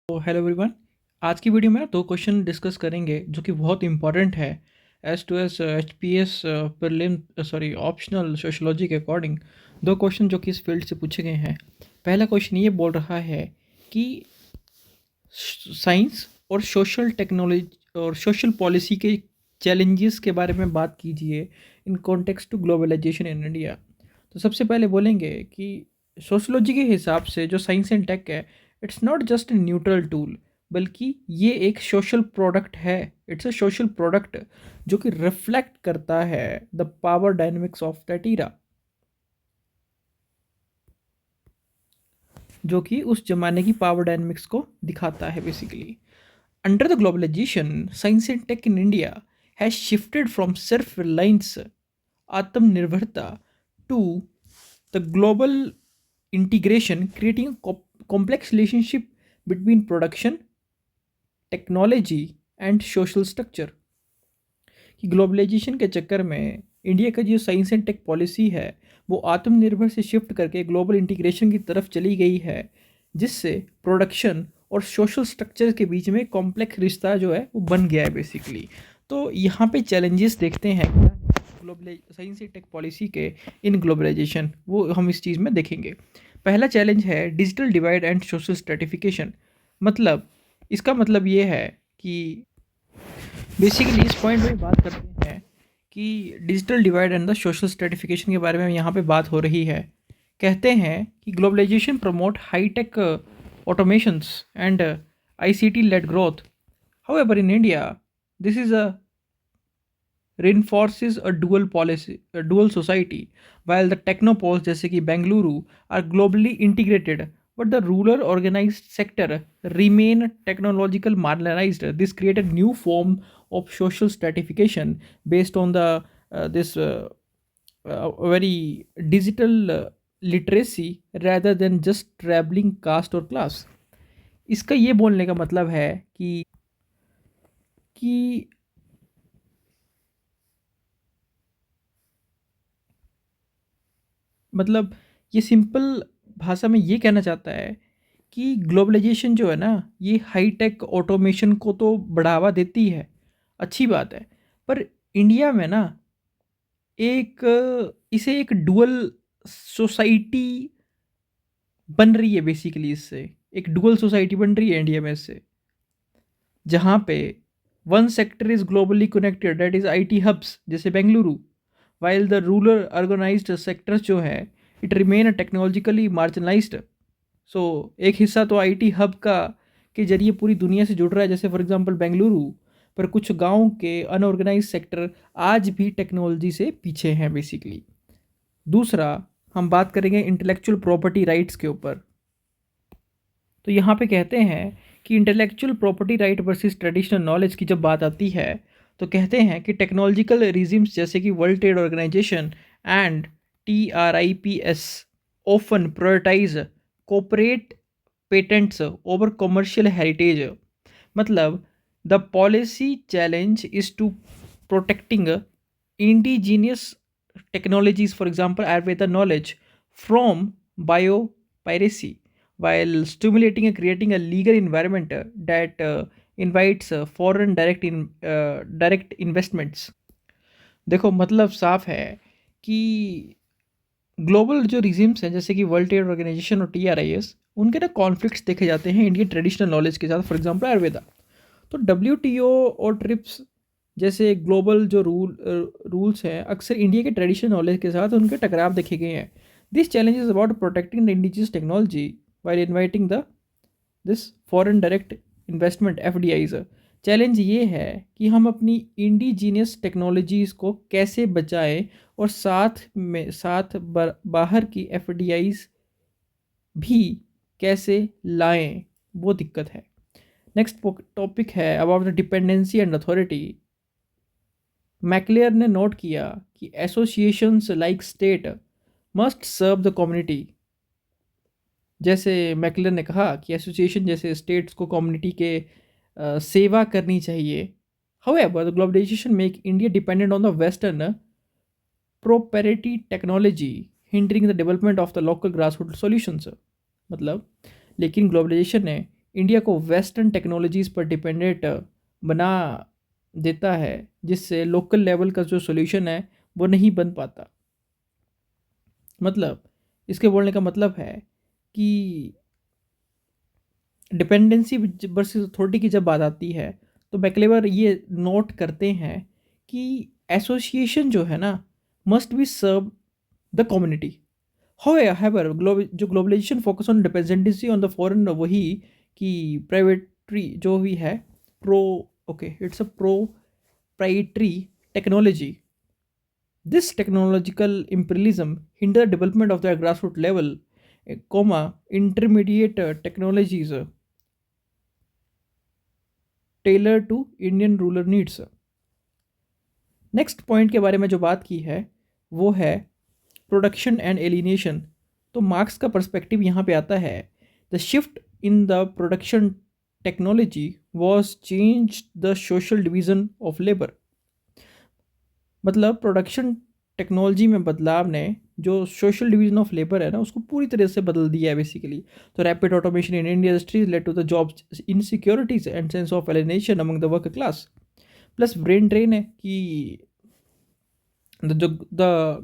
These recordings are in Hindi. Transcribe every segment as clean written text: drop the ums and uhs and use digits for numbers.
तो हेलो एवरीवन। आज की वीडियो में ना दो क्वेश्चन डिस्कस करेंगे जो कि बहुत इंपॉर्टेंट है S two S H P S prelim sorry optional sociology के अकॉर्डिंग। दो क्वेश्चन जो कि इस फील्ड से पूछे गए हैं। पहला क्वेश्चन ये बोल रहा है कि साइंस और सोशल टेक्नोलॉजी और सोशल पॉलिसी के चैलेंजेस के बारे में बात कीजिए in context to globalisation in India. तो सबसे पहले बोलेंगे कि सोशोलॉजी के हिसाब से जो साइंस एंड टेक है, it's not just a neutral tool, बल्कि ये एक सोशल प्रोडक्ट है। इट्स अ सोशल प्रोडक्ट जो कि रिफ्लेक्ट करता है the power dynamics of that era, जो कि उस जमाने की पावर डायनेमिक्स को दिखाता है basically. Under the globalization, science and tech in India has shifted from self reliance, आत्मनिर्भरता, to the global integration, creating a complex relationship between production, technology and social structure. कि ग्लोबलाइजेशन के चक्कर में इंडिया का जो साइंस एंड टेक पॉलिसी है वो आत्मनिर्भर से शिफ्ट करके ग्लोबल इंटीग्रेशन की तरफ चली गई है, जिससे प्रोडक्शन और सोशल स्ट्रक्चर के बीच में कॉम्प्लेक्स रिश्ता जो है वो बन गया है बेसिकली। तो यहाँ पे चैलेंजेस देखते हैं global science and tech policy के इन ग्लोबलाइजेशन, वो हम इस चीज़ में देखेंगे। पहला चैलेंज है digital divide and social stratification. मतलब इसका मतलब ये है कि बेसिकली इस पॉइंट में बात करते हैं कि digital divide and the social stratification के बारे में यहाँ पे बात हो रही है। कहते हैं कि globalisation promote high tech automations and ICT led growth. However in India this is a reinforces a dual policy, a dual society, while the technopoles जैसे कि Bengaluru are globally integrated, but the rural organized sector remain technological marginalized. This create a new form of social stratification based on the this very digital literacy rather than just traveling caste or class. इसका ये बोलने का मतलब है कि मतलब ये सिंपल भाषा में ये कहना चाहता है कि ग्लोबलाइजेशन जो है ना, ये हाई टेक ऑटोमेशन को तो बढ़ावा देती है, अच्छी बात है। पर इंडिया में ना एक इसे एक डुअल सोसाइटी बन रही है बेसिकली। इससे एक डुअल सोसाइटी बन रही है इंडिया में इससे, जहाँ पे one sector is globally connected, that is IT hubs जैसे Bengaluru, while the rural organized sectors जो है it remain technologically marginalized. So एक हिस्सा तो आईटी हब का के जरिए पूरी दुनिया से जुड़ रहा है, जैसे फॉर एग्जांपल बेंगलुरु, पर कुछ गांव के अनऑर्गेनाइज सेक्टर आज भी टेक्नोलॉजी से पीछे हैं बेसिकली। दूसरा, हम बात करेंगे इंटेलेक्चुअल प्रॉपर्टी राइट्स के ऊपर। तो यहाँ पे कहते हैं कि intellectual property right versus traditional knowledge की जब बात आती है, तो कहते हैं कि टेक्नोलॉजिकल रिजिम्स जैसे कि world trade organization and TRIPS often prioritize corporate patents over commercial heritage. मतलब the policy challenge is to protecting indigenous technologies, for example Ayurveda knowledge, from biopiracy, while stimulating and creating a legal environment that invites foreign direct investments। देखो मतलब साफ है कि ग्लोबल जो रिजिम्स हैं जैसे कि वर्ल्ड ट्रेड ऑर्गेनाइजेशन और TRIS, उनके ना कॉन्फ्लिक्ट्स देखे जाते हैं इंडियन ट्रेडिशनल नॉलेज के साथ, फॉर एग्जांपल आयुर्वेदा। तो WTO और ट्रिप्स जैसे ग्लोबल जो रूल्स हैं अक्सर इंडिया के ट्रेडिशनल नॉलेज के साथ उनके टकराव देखे गए हैं। This challenge is about protecting the indigenous technology while inviting the this foreign direct investment FDIs। Challenge ये है कि हम अपनी इंडिजीनियस टेक्नोलॉजीज़ को कैसे बचाएं और बाहर की FDIs भी कैसे लाएं, वो दिक्कत है। नेक्स्ट टॉपिक है about the dependency and authority. Maclear ने नोट किया कि associations like state must serve the community. जैसे मैकलेयर ने कहा कि एसोसिएशन जैसे स्टेट्स को कम्युनिटी के सेवा करनी चाहिए। However the globalization make India dependent on the western proprietary technology, hindering the development of the local grassroot solutions. मतलब लेकिन ग्लोबलाइजेशन ने इंडिया को वेस्टर्न टेक्नोलॉजीज़ पर डिपेंडेंट बना देता है, जिससे लोकल लेवल का जो सोल्यूशन है वो नहीं बन पाता। मतलब इसके बोलने का मतलब है कि डिपेंडेंसी वर्सेस अथॉरिटी की जब बात आती है, तो मैक्लेवर ये नोट करते हैं कि एसोसिएशन जो है ना must be serve the community. However जो globalization focus on dependency on the foreign, वही कि प्राइवेटरी जो भी है pro okay it's a proprietary technology. This technological imperialism hinder the development of the grassroots level, intermediate technologies tailored to Indian rural needs। Next point के बारे में जो बात की है वो है प्रोडक्शन एंड एलिनेशन। तो मार्क्स का पर्सपेक्टिव यहाँ पे आता है, the shift in the production technology was change the social division of labour. मतलब प्रोडक्शन टेक्नोलॉजी में बदलाव ने जो सोशल डिवीजन ऑफ लेबर है ना उसको पूरी तरह से बदल दिया है बेसिकली। तो rapid automation in India industries led to the jobs insecurities and sense of alienation among the work class. Plus brain drain है कि the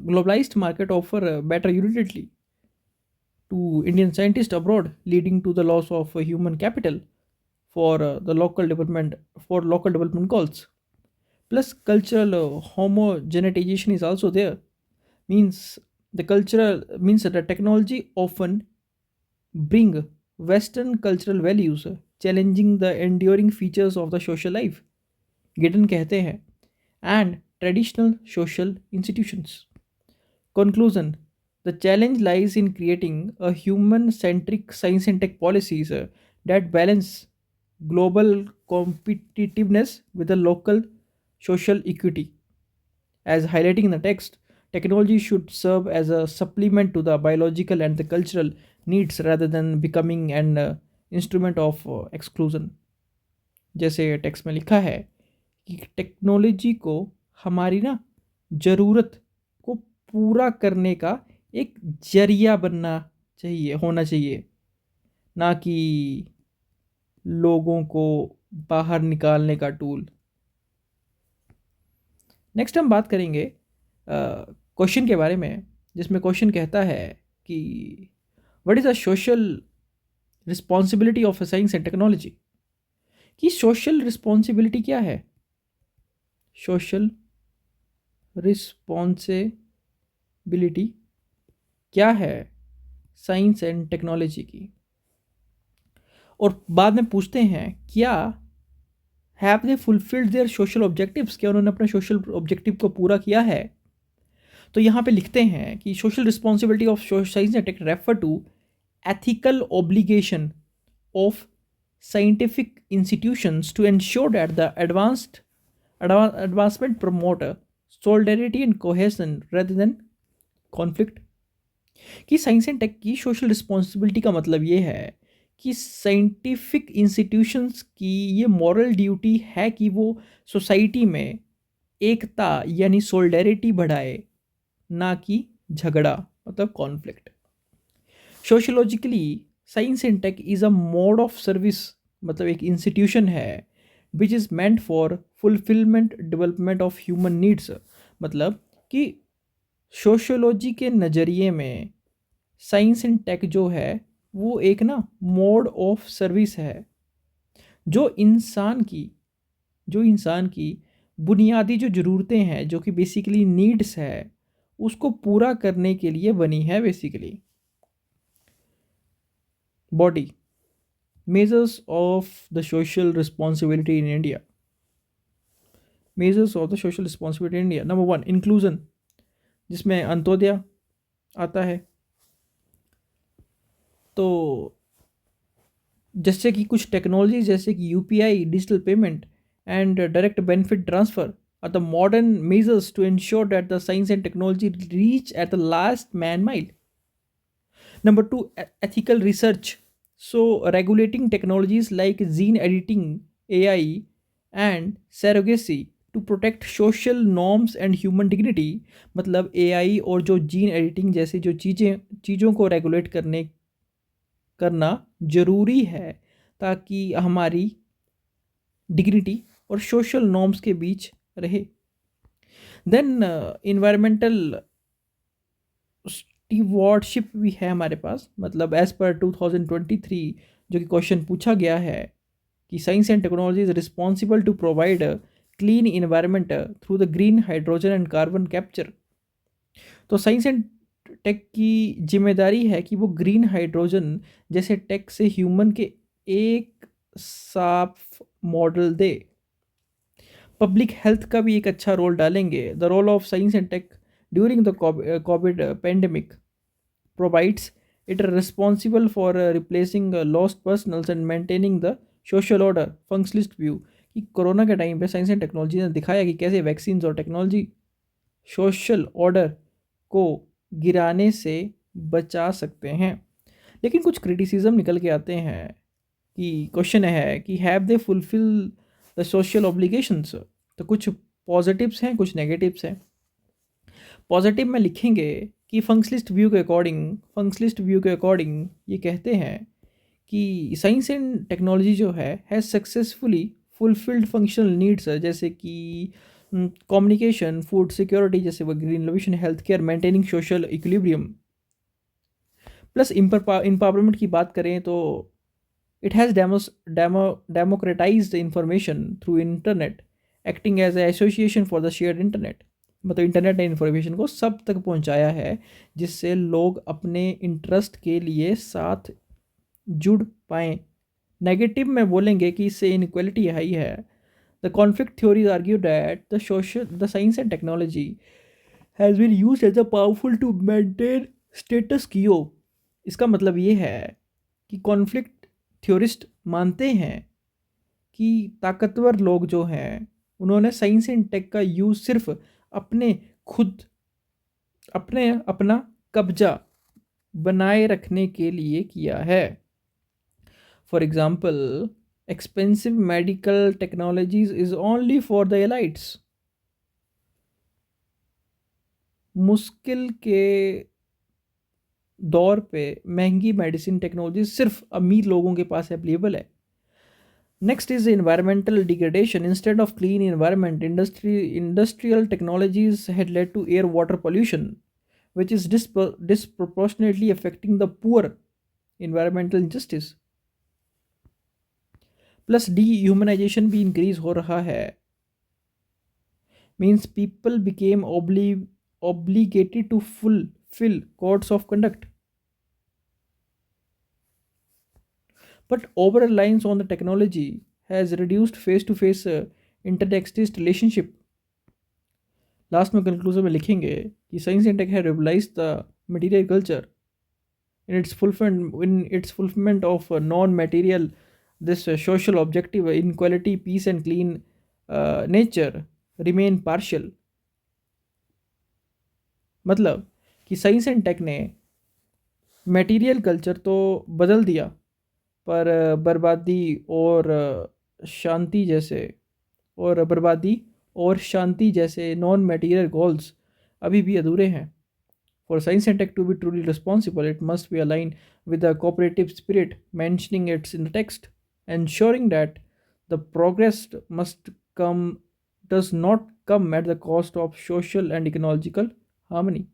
globalised market offer better utility to Indian scientist abroad, leading to the loss of human capital for the local development goals। Plus cultural homogenization is also there, means the cultural means that the technology often bring western cultural values, challenging the enduring features of the social life, गिडन कहते हैं, and traditional social institutions। Conclusion: the challenge lies in creating a human centric science and tech policies that balance global competitiveness with the local social equity। As highlighting in the text, technology should serve as a supplement to the biological and the cultural needs rather than becoming an instrument of exclusion। जैसे टेक्स्ट में लिखा है कि टेक्नोलॉजी को हमारी ना ज़रूरत को पूरा करने का एक जरिया बनना चाहिए, होना चाहिए, ना कि लोगों को बाहर निकालने का टूल। नेक्स्ट हम बात करेंगे क्वेश्चन के बारे में, जिसमें क्वेश्चन कहता है कि what is the social responsibility of science and technology. कि सोशल रिस्पॉन्सिबिलिटी क्या है, सोशल रिस्पॉन्सिबिलिटी क्या है साइंस एंड टेक्नोलॉजी की। और बाद में पूछते हैं क्या have they fulfilled their social objectives, क्या उन्होंने अपने सोशल ऑब्जेक्टिव को पूरा किया है। तो यहाँ पे लिखते हैं कि social responsibility of science and tech refer to ethical obligation of scientific institutions to ensure that the advancement promote solidarity and cohesion rather than conflict। कि साइंस एंड टेक की सोशल रिस्पॉन्सिबिलिटी का मतलब ये है कि साइंटिफिक इंस्टीट्यूशंस की ये मॉरल ड्यूटी है कि वो सोसाइटी में एकता यानी सोलिडेरिटी बढ़ाए, ना कि झगड़ा मतलब conflict. Sociologically science and tech is a mode of service, मतलब एक इंस्टीट्यूशन है which is meant for fulfillment development of human needs. मतलब कि सोशियोलॉजी के नज़रिए में साइंस एंड टेक जो है वो एक ना मोड ऑफ सर्विस है जो इंसान की बुनियादी जो ज़रूरतें हैं, जो कि बेसिकली नीड्स है, उसको पूरा करने के लिए बनी है। Basically body measures of the social responsibility in India, measures of the social responsibility in India. Number 1 inclusion, जिसमें अंत्योदय आता है। तो जैसे कि कुछ टेक्नोलॉजी जैसे कि UPI, digital payment and direct benefit transfer are the modern measures to ensure that the science and technology reach at the last man mile. Number 2, ethical research. So regulating technologies like gene editing, AI and surrogacy to protect social norms and human dignity। मतलब AI और जो जीन एडिटिंग जैसे जो चीज़ों को रेगुलेट करना ज़रूरी है ताकि हमारी डिग्निटी और सोशल नॉर्म्स के बीच रहे। देन इन्वायरमेंटल स्टीवॉर्डशिप भी है हमारे पास, मतलब एज पर 2023 जो कि क्वेश्चन पूछा गया है कि science and technology is responsible to provide clean environment through the green hydrogen and carbon capture. तो साइंस एंड टेक की जिम्मेदारी है कि वो ग्रीन हाइड्रोजन जैसे टेक से ह्यूमन के एक साफ मॉडल दे, पब्लिक हेल्थ का भी एक अच्छा रोल डालेंगे। The role of science and tech during the COVID pandemic provides it responsible for replacing lost personals and maintaining the social order functionalist view। कि कोरोना के टाइम पे साइंस एंड टेक्नोलॉजी ने दिखाया कि कैसे वैक्सीन और टेक्नोलॉजी सोशल ऑर्डर को गिराने से बचा सकते हैं। लेकिन कुछ क्रिटिसिज्म निकल के आते हैं कि क्वेश्चन है कि have they fulfil the social obligations. तो कुछ पॉजिटिव्स हैं, कुछ नेगेटिव्स हैं। पॉजिटिव में लिखेंगे कि फंक्शलिस्ट व्यू के अकॉर्डिंग ये कहते हैं कि साइंस एंड टेक्नोलॉजी जो है has successfully fulfilled functional needs, जैसे कि कम्युनिकेशन, फूड सिक्योरिटी, जैसे वो green innovation, health care, maintaining social equilibrium. Plus empowerment की बात करें तो it has democratised information through internet acting as association for the shared internet. मतलब इंटरनेट ने इन्फॉर्मेशन को सब तक पहुंचाया है जिससे लोग अपने इंटरेस्ट के लिए साथ जुड़ पाएँ। नेगेटिव में बोलेंगे कि इससे इनक्वलिटी हाई है। The conflict theories argue that the science and technology has been used as a powerful to maintain status quo. इसका मतलब ये है कि कॉन्फ्लिक्ट थ्योरिस्ट मानते हैं कि ताकतवर लोग जो हैं उन्होंने साइंस एंड टेक का यूज़ सिर्फ अपने खुद अपना कब्जा बनाए रखने के लिए किया है। For example, expensive medical technologies is only for the elites. मुश्किल के दौर पे महंगी मेडिसिन टेक्नोलॉजी सिर्फ अमीर लोगों के पास अवेलेबल है। Next is environmental degradation. Instead of clean environment, industrial technologies had led to air water pollution, which is disproportionately affecting the poor, environmental injustice। Plus dehumanization भी इंक्रीज हो रहा है, means people became obligated to fulfill codes of conduct, but over reliance on the technology has reduced face to face intertextist relationship। Last में कंक्लूजन में लिखेंगे कि साइंस एंड टेक है revitalise the material culture in its fulfillment of non-material this social objective inequality, peace and clean nature remain partial। मतलब कि साइंस एंड टेक ने मटेरियल कल्चर तो बदल दिया, पर शांति जैसे बर्बादी और शांति जैसे नॉन मटेरियल गोल्स अभी भी अधूरे हैं। For science and tech to be truly responsible, it must be aligned with the cooperative spirit mentioning it in the text, ensuring that the progress must come does not come at the cost of social and ecological harmony।